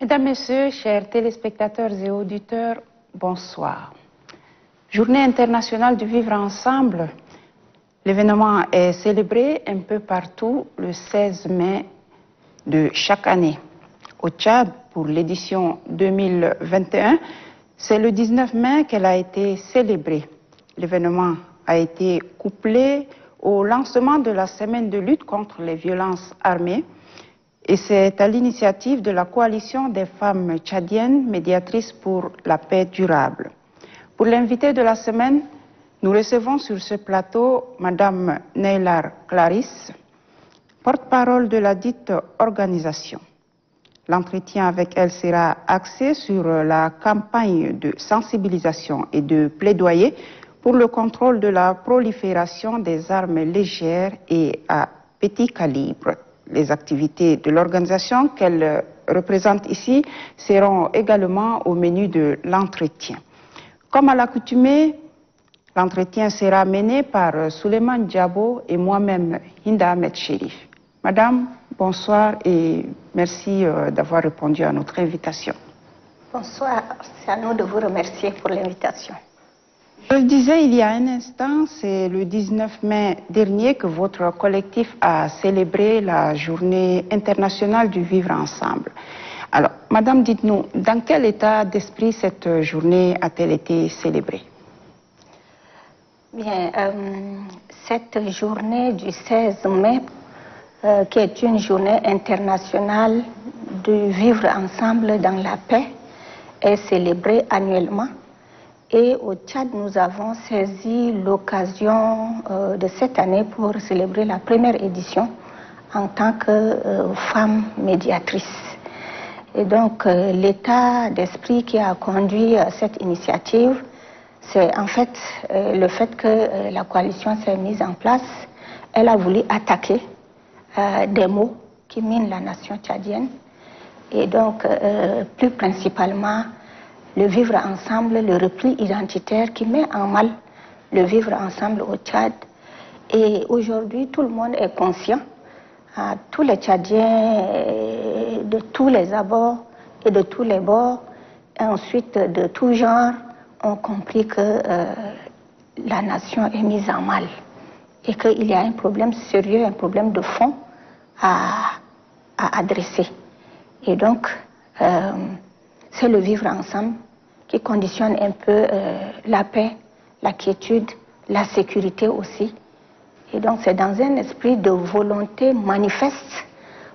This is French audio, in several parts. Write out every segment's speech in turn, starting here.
Mesdames, Messieurs, chers téléspectateurs et auditeurs, bonsoir. Journée internationale du vivre ensemble. L'événement est célébré un peu partout le 16 mai de chaque année. Au Tchad, pour l'édition 2021, c'est le 19 mai qu'elle a été célébrée. L'événement a été couplé au lancement de la semaine de lutte contre les violences armées. Et c'est à l'initiative de la coalition des femmes tchadiennes médiatrices pour la paix durable. Pour l'invité de la semaine, nous recevons sur ce plateau Madame Neylar Clarisse, porte-parole de la dite organisation. L'entretien avec elle sera axé sur la campagne de sensibilisation et de plaidoyer pour le contrôle de la prolifération des armes légères et à petit calibre. Les activités de l'organisation qu'elle représente ici seront également au menu de l'entretien. Comme à l'accoutumée, l'entretien sera mené par Souleymane Diabo et moi-même, Hinda Ahmed Chérif. Madame, bonsoir et merci d'avoir répondu à notre invitation. Bonsoir, c'est à nous de vous remercier pour l'invitation. Je le disais il y a un instant, c'est le 19 mai dernier que votre collectif a célébré la journée internationale du vivre ensemble. Alors, Madame, dites-nous, dans quel état d'esprit cette journée a-t-elle été célébrée? Bien, cette journée du 16 mai, qui est une journée internationale de vivre ensemble dans la paix, est célébrée annuellement. Et au Tchad, nous avons saisi l'occasion de cette année pour célébrer la première édition en tant que femme médiatrice. Et donc, l'état d'esprit qui a conduit à cette initiative, c'est en fait le fait que la coalition s'est mise en place. Elle a voulu attaquer des maux qui minent la nation tchadienne. Et donc, plus principalement, le vivre ensemble, le repli identitaire qui met en mal le vivre ensemble au Tchad. Et aujourd'hui, tout le monde est conscient, tous les Tchadiens de tous les abords et de tous les bords, et ensuite de tout genre, ont compris que la nation est mise en mal et qu'il y a un problème sérieux, un problème de fond à adresser. Et donc, c'est le vivre ensemble qui conditionne un peu la paix, la quiétude, la sécurité aussi. Et donc c'est dans un esprit de volonté manifeste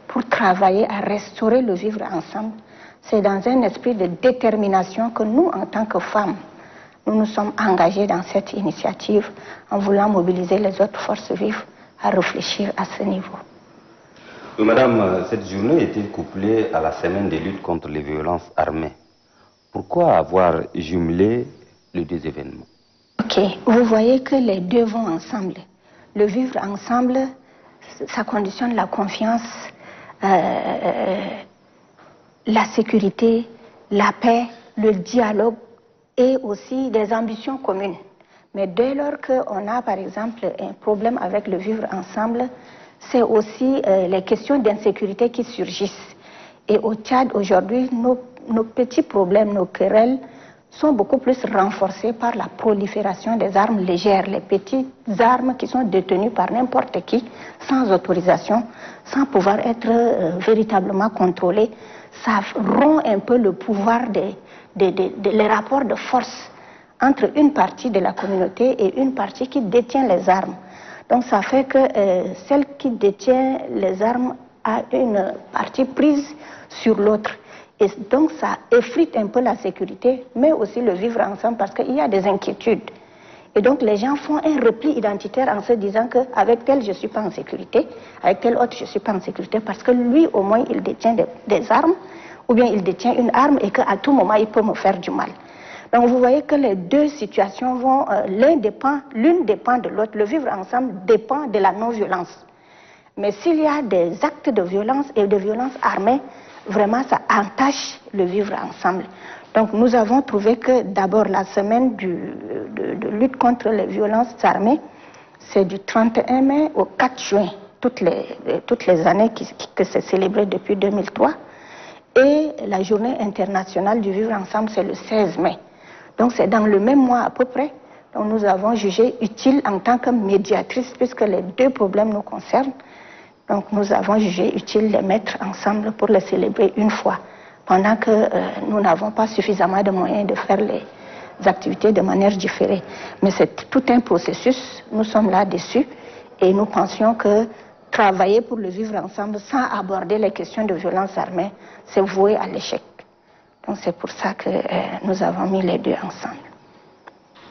pour travailler à restaurer le vivre ensemble. C'est dans un esprit de détermination que nous, en tant que femmes, nous nous sommes engagés dans cette initiative en voulant mobiliser les autres forces vives à réfléchir à ce niveau. Madame, cette journée est-elle couplée à la semaine de lutte contre les violences armées? Pourquoi avoir jumelé les deux événements? Ok, vous voyez que les deux vont ensemble. Le vivre ensemble, ça conditionne la confiance, la sécurité, la paix, le dialogue et aussi des ambitions communes. Mais dès lors qu'on a par exemple un problème avec le vivre ensemble, c'est aussi les questions d'insécurité qui surgissent. Et au Tchad aujourd'hui, nos petits problèmes, nos querelles sont beaucoup plus renforcés par la prolifération des armes légères, les petites armes qui sont détenues par n'importe qui, sans autorisation, sans pouvoir être véritablement contrôlées. Ça rompt un peu le pouvoir les rapports de force entre une partie de la communauté et une partie qui détient les armes. Donc ça fait que celle qui détient les armes a une partie prise sur l'autre. Et donc ça effrite un peu la sécurité, mais aussi le vivre ensemble parce qu'il y a des inquiétudes. Et donc les gens font un repli identitaire en se disant qu'avec tel je ne suis pas en sécurité, avec tel autre je ne suis pas en sécurité parce que lui au moins il détient des armes ou bien il détient une arme et qu'à tout moment il peut me faire du mal. Donc vous voyez que les deux situations vont, l'une dépend de l'autre. Le vivre ensemble dépend de la non-violence. Mais s'il y a des actes de violence et de violence armée, vraiment ça entache le vivre ensemble. Donc nous avons trouvé que d'abord la semaine de lutte contre les violences armées, c'est du 31 mai au 4 juin, toutes les années que c'est célébré depuis 2003. et la journée internationale du vivre ensemble, c'est le 16 mai. Donc c'est dans le même mois à peu près. Donc nous avons jugé utile en tant que médiatrice, puisque les deux problèmes nous concernent. Donc nous avons jugé utile de les mettre ensemble pour les célébrer une fois, pendant que nous n'avons pas suffisamment de moyens de faire les activités de manière différée. Mais c'est tout un processus, nous sommes là-dessus, et nous pensions que travailler pour le vivre ensemble sans aborder les questions de violence armée, c'est voué à l'échec. Donc c'est pour ça que nous avons mis les deux ensemble.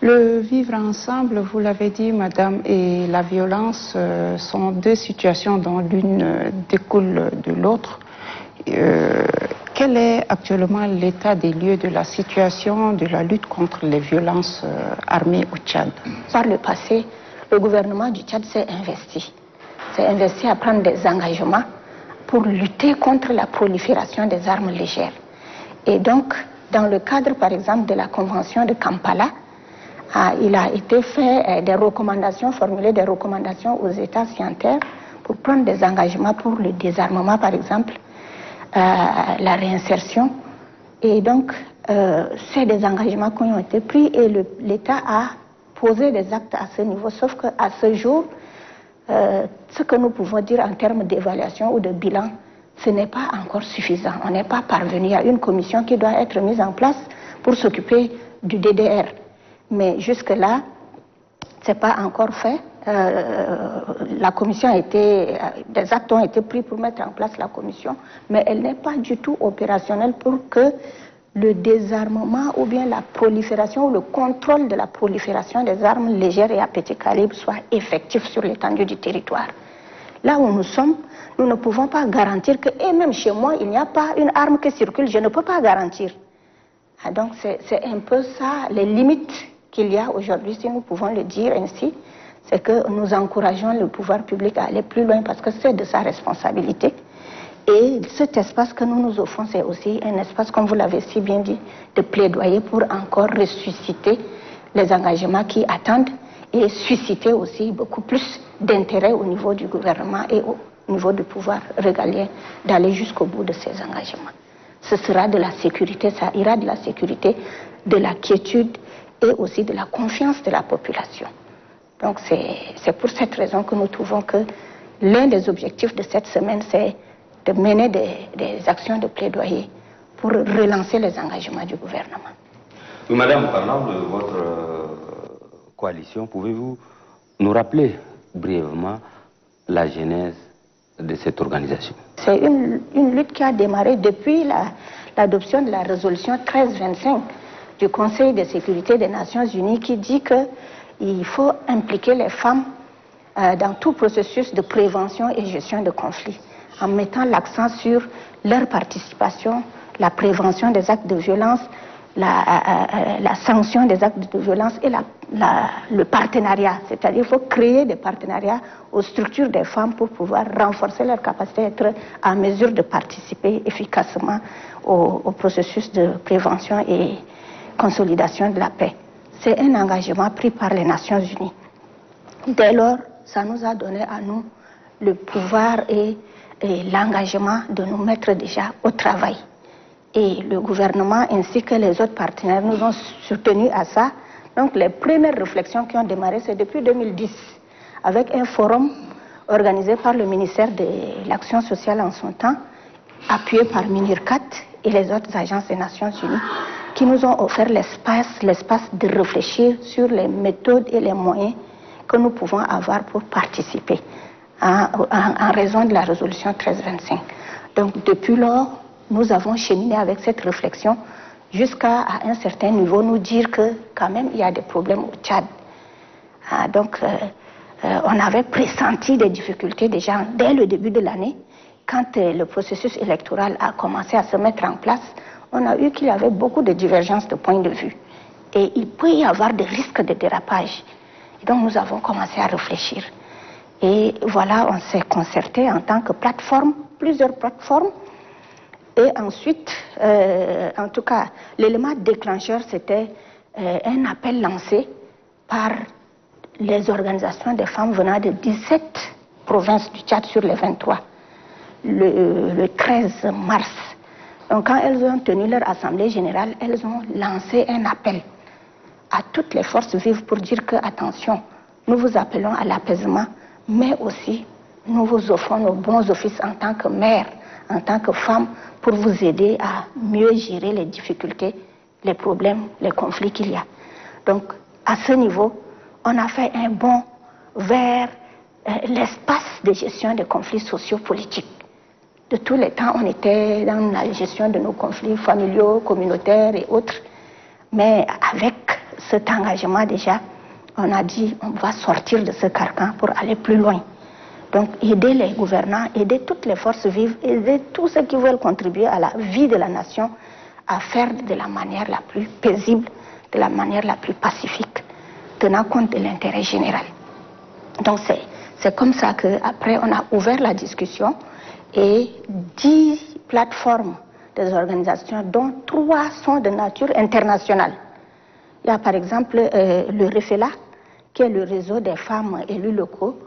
Le vivre ensemble, vous l'avez dit, madame, et la violence sont deux situations dont l'une découle de l'autre. Quel est actuellement l'état des lieux de la situation de la lutte contre les violences armées au Tchad? Par le passé, le gouvernement du Tchad s'est investi à prendre des engagements pour lutter contre la prolifération des armes légères. Et donc, dans le cadre, par exemple, de la Convention de Kampala, il a été fait des recommandations, formulées des recommandations aux États signataires pour prendre des engagements pour le désarmement, par exemple, la réinsertion. Et donc, c'est des engagements qui ont été pris et l'État a posé des actes à ce niveau. Sauf qu'à ce jour, ce que nous pouvons dire en termes d'évaluation ou de bilan, ce n'est pas encore suffisant. On n'est pas parvenu. Il y a une commission qui doit être mise en place pour s'occuper du DDR. Mais jusque-là, ce n'est pas encore fait. La commission des actes ont été pris pour mettre en place la commission, mais elle n'est pas du tout opérationnelle pour que le désarmement ou bien la prolifération ou le contrôle de la prolifération des armes légères et à petit calibre soit effectif sur l'étendue du territoire. Là où nous sommes, nous ne pouvons pas garantir que, et même chez moi, il n'y a pas une arme qui circule, je ne peux pas garantir. Donc c'est un peu ça, les limites qu'il y a aujourd'hui, si nous pouvons le dire ainsi, c'est que nous encourageons le pouvoir public à aller plus loin parce que c'est de sa responsabilité. Et cet espace que nous nous offrons, c'est aussi un espace, comme vous l'avez si bien dit, de plaidoyer pour encore ressusciter les engagements qui attendent et susciter aussi beaucoup plus d'intérêt au niveau du gouvernement et au niveau du pouvoir régalien d'aller jusqu'au bout de ces engagements. Ce sera de la sécurité, ça ira de la sécurité, de la quiétude et aussi de la confiance de la population. Donc c'est pour cette raison que nous trouvons que l'un des objectifs de cette semaine, c'est de mener des actions de plaidoyer pour relancer les engagements du gouvernement. Oui, madame, parlant de votre coalition, pouvez-vous nous rappeler brièvement la genèse de cette organisation? C'est une lutte qui a démarré depuis l'adoption de la résolution 1325 du Conseil de sécurité des Nations Unies qui dit qu'il faut impliquer les femmes dans tout processus de prévention et gestion de conflits, en mettant l'accent sur leur participation, la prévention des actes de violence, la sanction des actes de violence et le partenariat. C'est-à-dire qu'il faut créer des partenariats aux structures des femmes pour pouvoir renforcer leur capacité d'être en mesure de participer efficacement au processus de prévention et consolidation de la paix. C'est un engagement pris par les Nations Unies. Dès lors, ça nous a donné à nous le pouvoir et l'engagement de nous mettre déjà au travail. Et le gouvernement ainsi que les autres partenaires nous ont soutenus à ça. Donc les premières réflexions qui ont démarré, c'est depuis 2010, avec un forum organisé par le ministère de l'Action sociale en son temps, appuyé par MINIRCAT et les autres agences des Nations Unies, qui nous ont offert l'espace de réfléchir sur les méthodes et les moyens que nous pouvons avoir pour participer en raison de la résolution 1325. Donc depuis lors, nous avons cheminé avec cette réflexion jusqu'à un certain niveau nous dire que quand même il y a des problèmes au Tchad. Donc on avait pressenti des difficultés déjà dès le début de l'année. Quand le processus électoral a commencé à se mettre en place, on a eu qu'il y avait beaucoup de divergences de points de vue. Et il peut y avoir des risques de dérapage. Et donc nous avons commencé à réfléchir. Et voilà, on s'est concerté en tant que plateforme, plusieurs plateformes. Et ensuite, en tout cas, l'élément déclencheur, c'était un appel lancé par les organisations des femmes venant de 17 provinces du Tchad sur les 23. Le 13 mars Donc quand elles ont tenu leur assemblée générale, elles ont lancé un appel à toutes les forces vives pour dire que, attention, nous vous appelons à l'apaisement, mais aussi nous vous offrons nos bons offices en tant que mère, en tant que femme, pour vous aider à mieux gérer les difficultés, les problèmes, les conflits qu'il y a. Donc, à ce niveau, on a fait un bond vers l'espace de gestion des conflits sociopolitiques. De tous les temps, on était dans la gestion de nos conflits familiaux, communautaires et autres, mais avec cet engagement déjà, on a dit on va sortir de ce carcan pour aller plus loin. Donc aider les gouvernants, aider toutes les forces vives, aider tous ceux qui veulent contribuer à la vie de la nation à faire de la manière la plus paisible, de la manière la plus pacifique, tenant compte de l'intérêt général. Donc c'est comme ça qu'après on a ouvert la discussion et 10 plateformes des organisations, dont 3 sont de nature internationale. Il y a par exemple le REFELA, qui est le réseau des femmes élus locaux,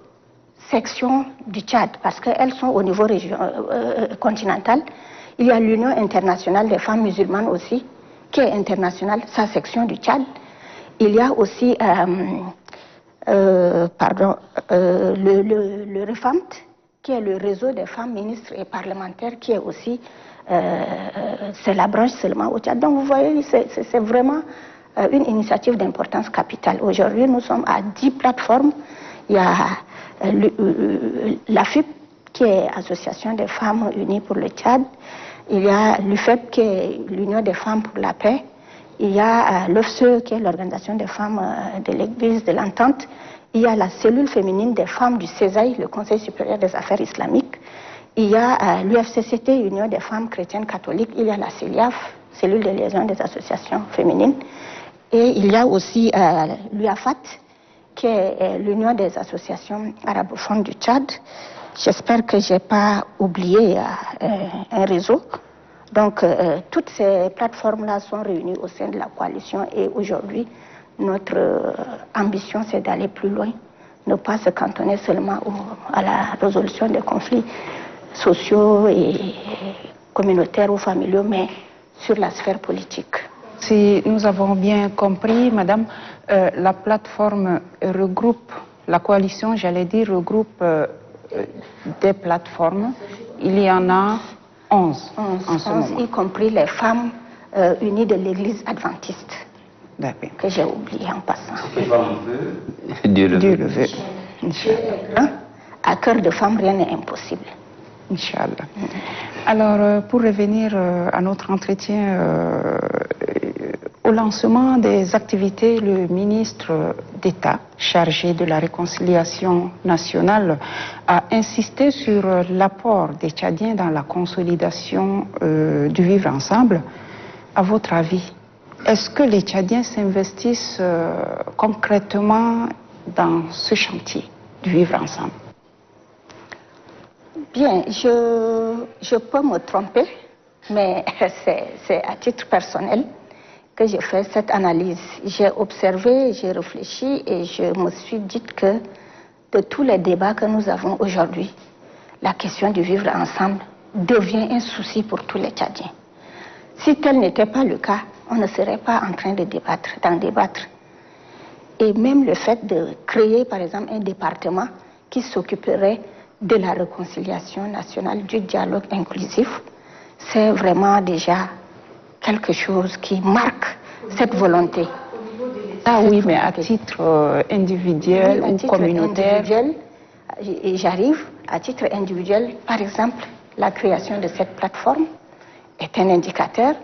section du Tchad, parce qu'elles sont au niveau continental. Il y a l'Union internationale des femmes musulmanes aussi, qui est internationale, sa section du Tchad. Il y a aussi le REFAMT, qui est le réseau des femmes ministres et parlementaires, qui est aussi, c'est la branche seulement au Tchad. Donc vous voyez, c'est vraiment une initiative d'importance capitale. Aujourd'hui, nous sommes à 10 plateformes. Il y a l'AFUP, qui est Association des femmes unies pour le Tchad. Il y a l'UFEP, qui est l'Union des femmes pour la paix. Il y a l'OFSE, qui est l'Organisation des femmes de l'Église de l'Entente. Il y a la cellule féminine des femmes du CESAI, le Conseil supérieur des affaires islamiques. Il y a l'UFCCT, Union des femmes chrétiennes catholiques. Il y a la CELIAF, cellule de liaison des associations féminines. Et il y a aussi l'UAFAT, qui est l'Union des associations arabophones du Tchad. J'espère que je n'ai pas oublié un réseau. Donc, toutes ces plateformes-là sont réunies au sein de la coalition et aujourd'hui, notre ambition, c'est d'aller plus loin, ne pas se cantonner seulement à la résolution des conflits sociaux et communautaires ou familiaux, mais sur la sphère politique. Si nous avons bien compris, Madame, la plateforme regroupe, la coalition, j'allais dire, regroupe des plateformes. Il y en a 11 en ce moment. Y compris les femmes unies de l'Église adventiste, que j'ai oublié en passant. Dieu le veut. Hein? À cœur de femme, rien n'est impossible. Inch'Allah. Alors, pour revenir à notre entretien, au lancement des activités, le ministre d'État chargé de la réconciliation nationale a insisté sur l'apport des Tchadiens dans la consolidation du vivre ensemble. À votre avis, est-ce que les Tchadiens s'investissent concrètement dans ce chantier du vivre ensemble? Bien, je peux me tromper, mais c'est à titre personnel que j'ai fait cette analyse. J'ai observé, j'ai réfléchi et je me suis dit que de tous les débats que nous avons aujourd'hui, la question du vivre ensemble devient un souci pour tous les Tchadiens. Si tel n'était pas le cas, on ne serait pas en train d'en débattre. Et même le fait de créer, par exemple, un département qui s'occuperait de la réconciliation nationale, du dialogue inclusif, c'est vraiment déjà quelque chose qui marque cette volonté. Ah oui, mais à titre individuel ou communautaire. Et j'arrive, à titre individuel, par exemple, la création de cette plateforme est un indicateur.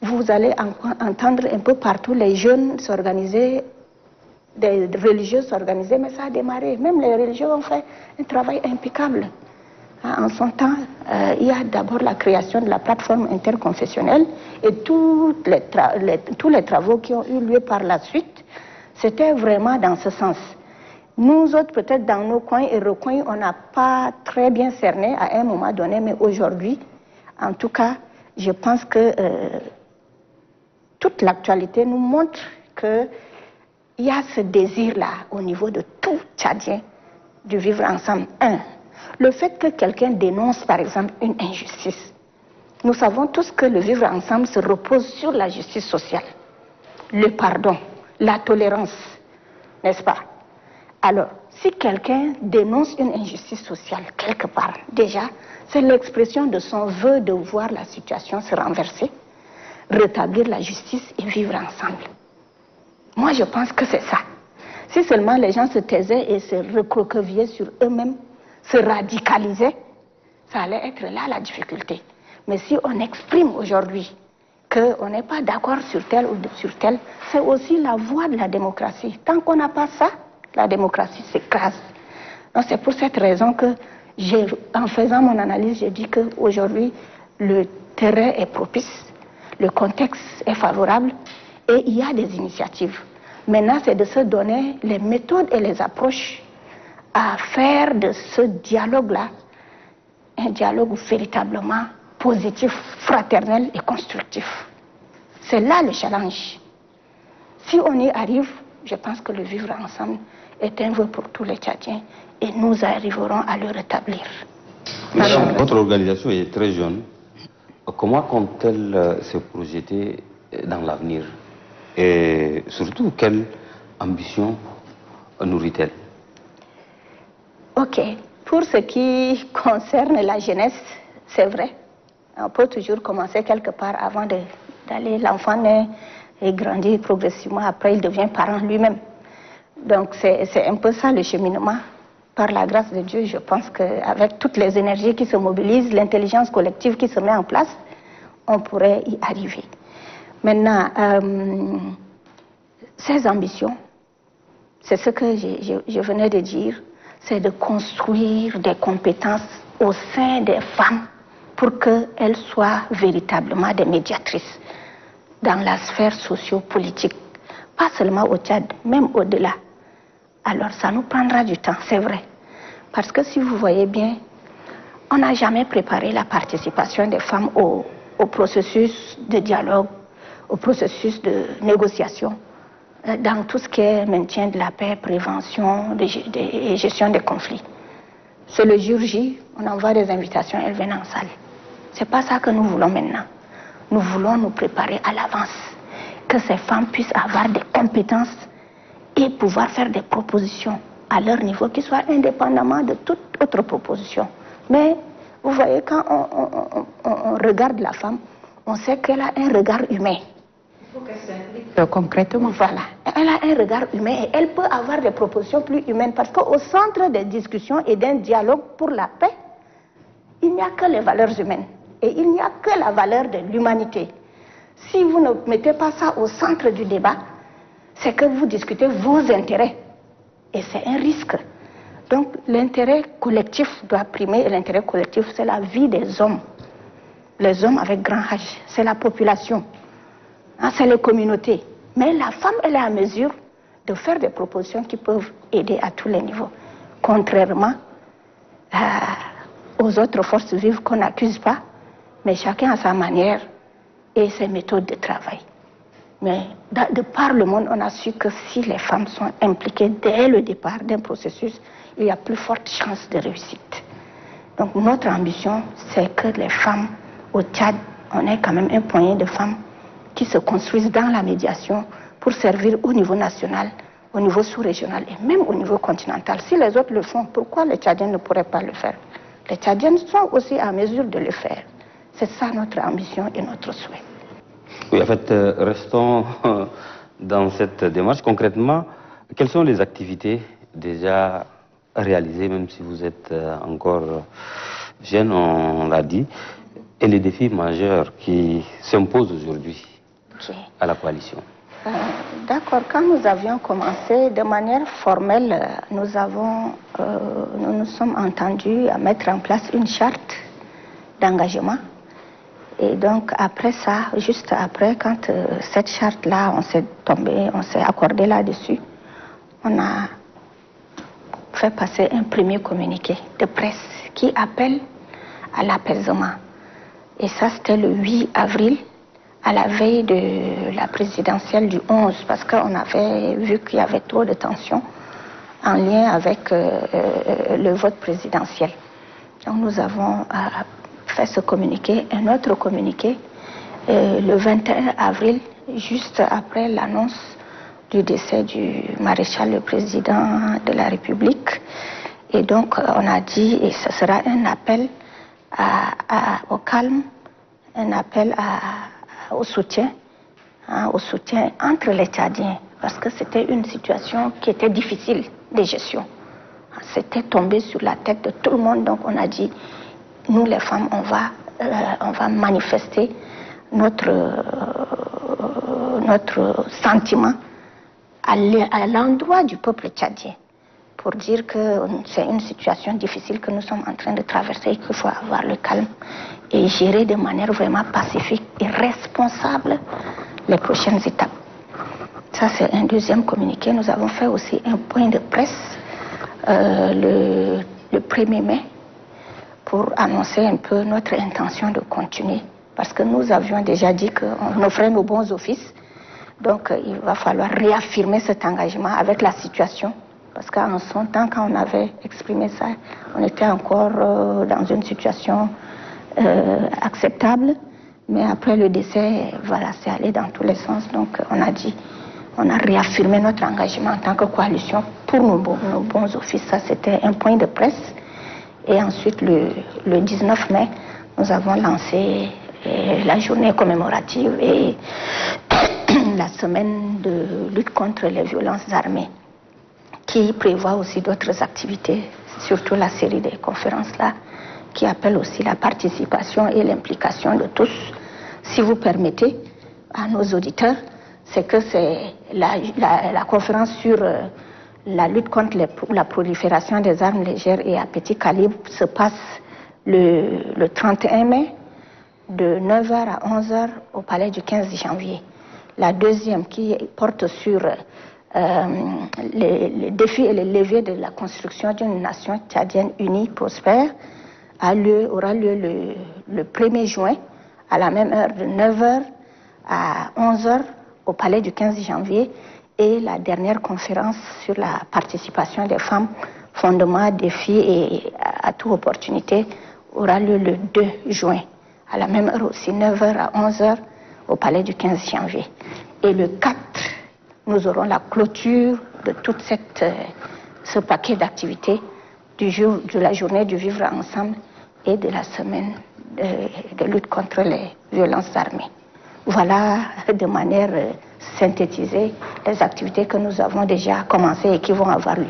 Vous allez entendre un peu partout les jeunes s'organiser, des religieux s'organiser, mais ça a démarré. Même les religieux ont fait un travail impeccable. En son temps, il y a d'abord la création de la plateforme interconfessionnelle et tous les travaux qui ont eu lieu par la suite, c'était vraiment dans ce sens. Nous autres, peut-être dans nos coins et recoins, on n'a pas très bien cerné à un moment donné, mais aujourd'hui, en tout cas, je pense que toute l'actualité nous montre qu'il y a ce désir-là au niveau de tout Tchadien de vivre ensemble. Le fait que quelqu'un dénonce, par exemple, une injustice, Nous savons tous que le vivre ensemble se repose sur la justice sociale, le pardon, la tolérance, n'est-ce pas? Alors, si quelqu'un dénonce une injustice sociale quelque part, déjà, c'est l'expression de son vœu de voir la situation se renverser, rétablir la justice et vivre ensemble. Moi, je pense que c'est ça. Si seulement les gens se taisaient et se recroquevillaient sur eux-mêmes, se radicalisaient, ça allait être là la difficulté. Mais si on exprime aujourd'hui qu'on n'est pas d'accord sur tel ou sur tel, c'est aussi la voie de la démocratie. Tant qu'on n'a pas ça, la démocratie s'écrase. C'est pour cette raison que, en faisant mon analyse, j'ai dit qu'aujourd'hui, le terrain est propice, le contexte est favorable et il y a des initiatives. Maintenant, c'est de se donner les méthodes et les approches à faire de ce dialogue-là un dialogue véritablement positif, fraternel et constructif. C'est là le challenge. Si on y arrive, je pense que le vivre ensemble est un vœu pour tous les Tchadiens et nous arriverons à le rétablir. Madame, votre organisation est très jeune. Comment compte-t-elle se projeter dans l'avenir? Et surtout, quelle ambition nourrit-elle? Ok. Pour ce qui concerne la jeunesse, c'est vrai. On peut toujours commencer quelque part avant d'aller. L'enfant naît et grandit progressivement. Après, il devient parent lui-même. Donc, c'est un peu ça le cheminement. Par la grâce de Dieu, je pense qu'avec toutes les énergies qui se mobilisent, l'intelligence collective qui se met en place, on pourrait y arriver. Maintenant, ces ambitions, c'est ce que je venais de dire, c'est de construire des compétences au sein des femmes pour qu'elles soient véritablement des médiatrices dans la sphère socio-politique, pas seulement au Tchad, même au-delà. Alors ça nous prendra du temps, c'est vrai. Parce que si vous voyez bien, on n'a jamais préparé la participation des femmes au processus de dialogue, au processus de négociation, dans tout ce qui est maintien de la paix, prévention et gestion des conflits. C'est le jour J, on envoie des invitations, elles viennent en salle. C'est pas ça que nous voulons maintenant. Nous voulons nous préparer à l'avance, que ces femmes puissent avoir des compétences et pouvoir faire des propositions à leur niveau qui soient indépendamment de toute autre proposition. Mais vous voyez, quand on regarde la femme, on sait qu'elle a un regard humain. Il faut qu'elle s'implique concrètement. Voilà. Elle a un regard humain et elle peut avoir des propositions plus humaines parce qu'au centre des discussions et d'un dialogue pour la paix, il n'y a que les valeurs humaines et il n'y a que la valeur de l'humanité. Si vous ne mettez pas ça au centre du débat, c'est que vous discutez vos intérêts et c'est un risque. Donc l'intérêt collectif doit primer et l'intérêt collectif c'est la vie des hommes. Les hommes avec grand H, c'est la population, c'est les communautés. Mais la femme, elle est à mesure de faire des propositions qui peuvent aider à tous les niveaux. Contrairement aux autres forces vives qu'on n'accuse pas, mais chacun a sa manière et ses méthodes de travail. Mais de par le monde, on a su que si les femmes sont impliquées dès le départ d'un processus, il y a plus forte chance de réussite. Donc notre ambition, c'est que les femmes au Tchad, on ait quand même un poignet de femmes qui se construisent dans la médiation pour servir au niveau national, au niveau sous-régional et même au niveau continental. Si les autres le font, pourquoi les Tchadiens ne pourraient pas le faire? Les Tchadiens sont aussi à mesure de le faire. C'est ça notre ambition et notre souhait. Oui, en fait, restons dans cette démarche. Concrètement, quelles sont les activités déjà réalisées, même si vous êtes encore jeune, on l'a dit, et les défis majeurs qui s'imposent aujourd'hui à la coalition? D'accord, quand nous avions commencé, de manière formelle, nous nous sommes entendus à mettre en place une charte d'engagement. Et donc après ça, juste après, quand cette charte-là, on s'est accordé là-dessus, on a fait passer un premier communiqué de presse qui appelle à l'apaisement. Et ça, c'était le 8 avril, à la veille de la présidentielle du 11, parce qu'on avait vu qu'il y avait trop de tensions en lien avec le vote présidentiel. Donc nous avons fait fait ce communiqué, un autre communiqué, le 21 avril, juste après l'annonce du décès du maréchal, le président de la République. Et donc, on a dit, et ce sera un appel au calme, un appel au soutien entre les Tchadiens, parce que c'était une situation qui était difficile de gestion. C'était tombé sur la tête de tout le monde, donc on a dit, nous les femmes, on va manifester notre sentiment à l'endroit du peuple tchadien, pour dire que c'est une situation difficile que nous sommes en train de traverser et qu'il faut avoir le calme et gérer de manière vraiment pacifique et responsable les prochaines étapes. Ça, c'est un deuxième communiqué. Nous avons fait aussi un point de presse le 1er mai pour annoncer un peu notre intention de continuer. Parce que nous avions déjà dit qu'on offrait nos bons offices. Donc, il va falloir réaffirmer cet engagement avec la situation. Parce qu'en son temps, quand on avait exprimé ça, on était encore dans une situation acceptable. Mais après le décès, voilà, c'est allé dans tous les sens. Donc, on a réaffirmé notre engagement en tant que coalition pour nos bons offices. Ça, c'était un point de presse. Et ensuite, le 19 mai, nous avons lancé la journée commémorative et la semaine de lutte contre les violences armées, qui prévoit aussi d'autres activités, surtout la série des conférences là, qui appelle aussi la participation et l'implication de tous. Si vous permettez à nos auditeurs, c'est que c'est la conférence sur la lutte contre la prolifération des armes légères et à petit calibre se passe le 31 mai de 9h à 11h au palais du 15 janvier. La deuxième qui porte sur les défis et les leviers de la construction d'une nation tchadienne unie, prospère, aura lieu le 1er juin à la même heure de 9h à 11h au palais du 15 janvier. Et la dernière conférence sur la participation des femmes, fondement, défis et à toute opportunité, aura lieu le 2 juin à la même heure aussi, 9h à 11h au palais du 15 janvier. Et le 4, nous aurons la clôture de tout ce paquet d'activités de la journée du vivre ensemble et de la semaine de lutte contre les violences armées. Voilà de manière synthétisée les activités que nous avons déjà commencées et qui vont avoir lieu.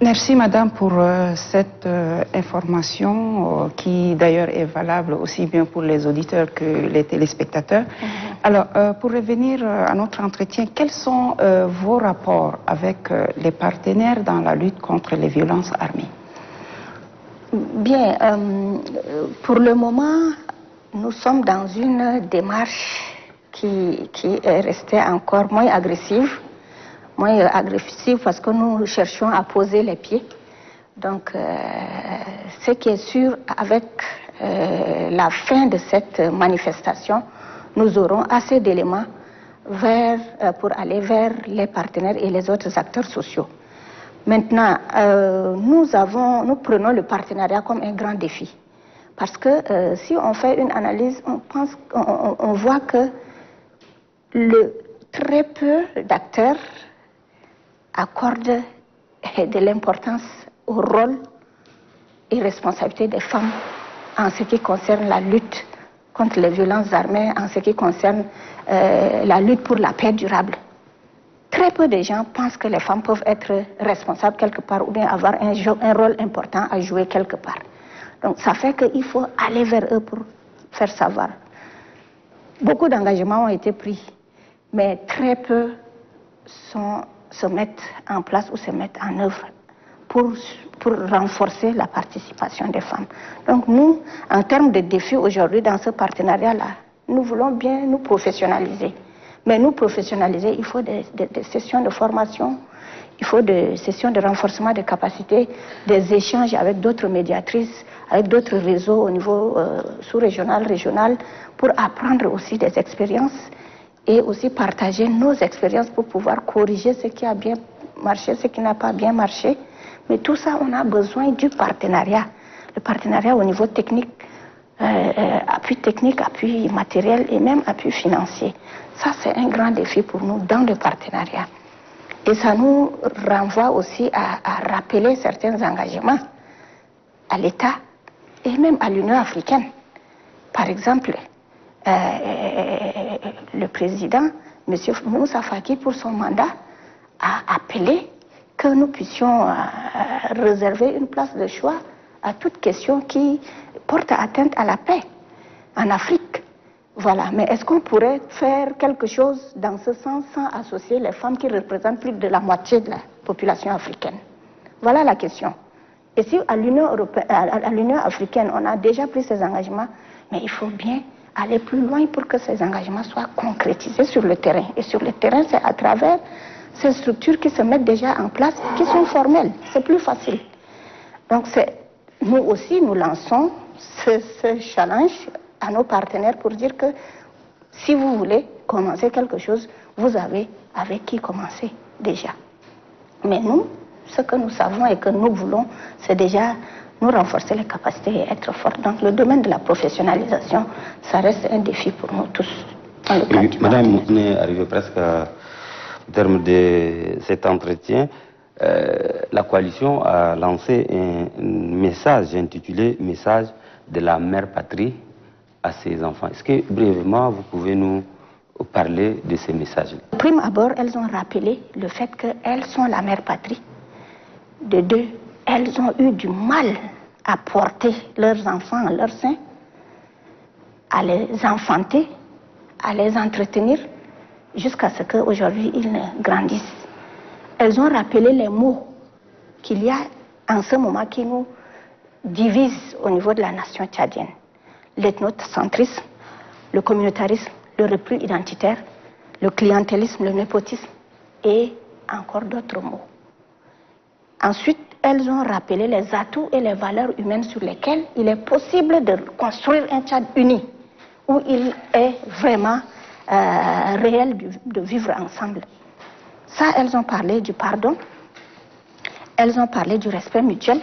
Merci Madame pour cette information qui d'ailleurs est valable aussi bien pour les auditeurs que les téléspectateurs. Alors pour revenir à notre entretien, quels sont vos rapports avec les partenaires dans la lutte contre les violences armées? Bien, pour le moment, nous sommes dans une démarche qui est restée encore moins agressive parce que nous cherchons à poser les pieds. Donc, ce qui est sûr, avec la fin de cette manifestation, nous aurons assez d'éléments pour aller vers les partenaires et les autres acteurs sociaux. Maintenant, nous prenons le partenariat comme un grand défi. Parce que si on fait une analyse, on voit que très peu d'acteurs accordent de l'importance au rôle et responsabilité des femmes en ce qui concerne la lutte contre les violences armées, en ce qui concerne la lutte pour la paix durable. Très peu de gens pensent que les femmes peuvent être responsables quelque part ou bien avoir un rôle important à jouer quelque part. Donc ça fait qu'il faut aller vers eux pour faire savoir. Beaucoup d'engagements ont été pris, mais très peu se mettent en place ou se mettent en œuvre pour renforcer la participation des femmes. Donc nous, en termes de défis aujourd'hui dans ce partenariat-là, nous voulons bien nous professionnaliser. Mais nous professionnaliser, il faut des sessions de formation, il faut des sessions de renforcement des capacités, des échanges avec d'autres médiatrices, avec d'autres réseaux au niveau sous-régional, régional, pour apprendre aussi des expériences et aussi partager nos expériences pour pouvoir corriger ce qui a bien marché, ce qui n'a pas bien marché. Mais tout ça, on a besoin du partenariat. Le partenariat au niveau technique, appui technique, appui matériel et même appui financier. Ça, c'est un grand défi pour nous dans le partenariat. Et ça nous renvoie aussi à rappeler certains engagements à l'État et même à l'Union africaine. Par exemple, le président, M. Moussa Faki, pour son mandat, a appelé que nous puissions réserver une place de choix à toute question qui porte atteinte à la paix en Afrique. Voilà, mais est-ce qu'on pourrait faire quelque chose dans ce sens sans associer les femmes qui représentent plus de la moitié de la population africaine? Voilà la question. Et si à l'Union africaine, on a déjà pris ces engagements, mais il faut bien aller plus loin pour que ces engagements soient concrétisés sur le terrain. Et sur le terrain, c'est à travers ces structures qui se mettent déjà en place, qui sont formelles. C'est plus facile. Donc, nous aussi, nous lançons ce challenge à nos partenaires pour dire que si vous voulez commencer quelque chose, vous avez avec qui commencer déjà. Mais nous, ce que nous savons et que nous voulons, c'est déjà nous renforcer les capacités et être forts. Donc le domaine de la professionnalisation, ça reste un défi pour nous tous. Madame, on est arrivé presque au terme de cet entretien. La coalition a lancé un message intitulé « Message de la mère patrie à ses enfants ». Est-ce que brièvement, vous pouvez nous parler de ces messages-là? De prime abord, elles ont rappelé le fait qu'elles sont la mère patrie. De deux, elles ont eu du mal à porter leurs enfants en leur sein, à les enfanter, à les entretenir, jusqu'à ce qu'aujourd'hui ils grandissent. Elles ont rappelé les mots qu'il y a en ce moment qui nous divisent au niveau de la nation tchadienne. L'ethnocentrisme, le communautarisme, le repli identitaire, le clientélisme, le népotisme et encore d'autres mots. Ensuite, elles ont rappelé les atouts et les valeurs humaines sur lesquelles il est possible de construire un Tchad uni, où il est vraiment réel de vivre ensemble. Ça, elles ont parlé du pardon, elles ont parlé du respect mutuel,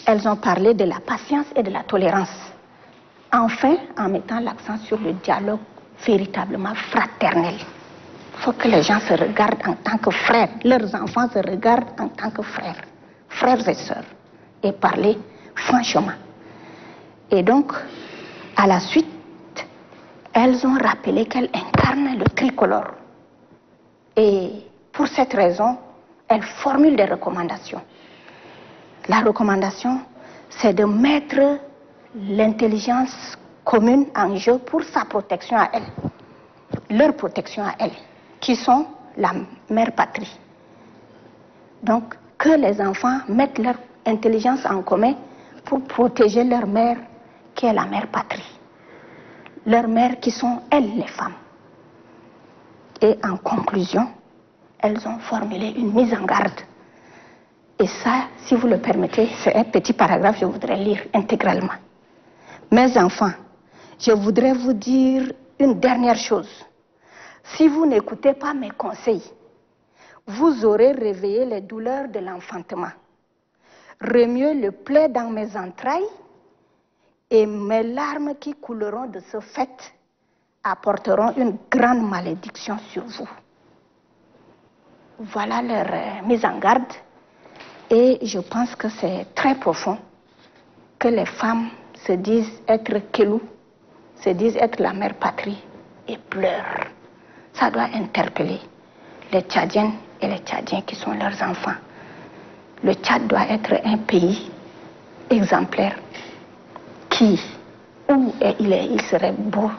elles ont parlé de la patience et de la tolérance. Enfin, en mettant l'accent sur le dialogue véritablement fraternel. Il faut que les gens se regardent en tant que frères, leurs enfants se regardent en tant que frères, frères et sœurs, et parler franchement. Et donc, à la suite, elles ont rappelé qu'elles incarnent le tricolore. Et pour cette raison, elles formulent des recommandations. La recommandation, c'est de mettre l'intelligence commune en jeu pour sa protection à elles, leur protection à elles, qui sont la mère patrie. Donc, que les enfants mettent leur intelligence en commun pour protéger leur mère, qui est la mère patrie. Leur mère qui sont, elles, les femmes. Et en conclusion, elles ont formulé une mise en garde. Et ça, si vous le permettez, c'est un petit paragraphe, je voudrais lire intégralement. Mes enfants, je voudrais vous dire une dernière chose. Si vous n'écoutez pas mes conseils, vous aurez réveillé les douleurs de l'enfantement, remué le plaid dans mes entrailles, et mes larmes qui couleront de ce fait apporteront une grande malédiction sur vous. Voilà leur mise en garde, et je pense que c'est très profond que les femmes se disent être Kelou, se disent être la mère patrie et pleurent. Ça doit interpeller les Tchadiennes et les Tchadiens qui sont leurs enfants. Le Tchad doit être un pays exemplaire où il serait beau,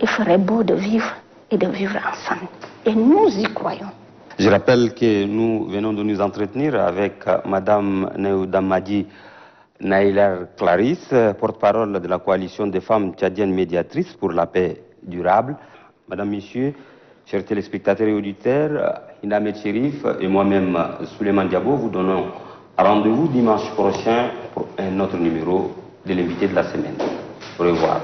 il ferait beau de vivre et de vivre ensemble. Et nous y croyons. Je rappelle que nous venons de nous entretenir avec Madame Neudamadi Naïlar Clarisse, porte-parole de la coalition des femmes tchadiennes médiatrices pour la paix durable. Madame, Messieurs, chers téléspectateurs et auditeurs, Inamed Chérif et moi-même, Souleymane Diabo, vous donnons rendez-vous dimanche prochain pour un autre numéro de l'invité de la semaine. Au revoir.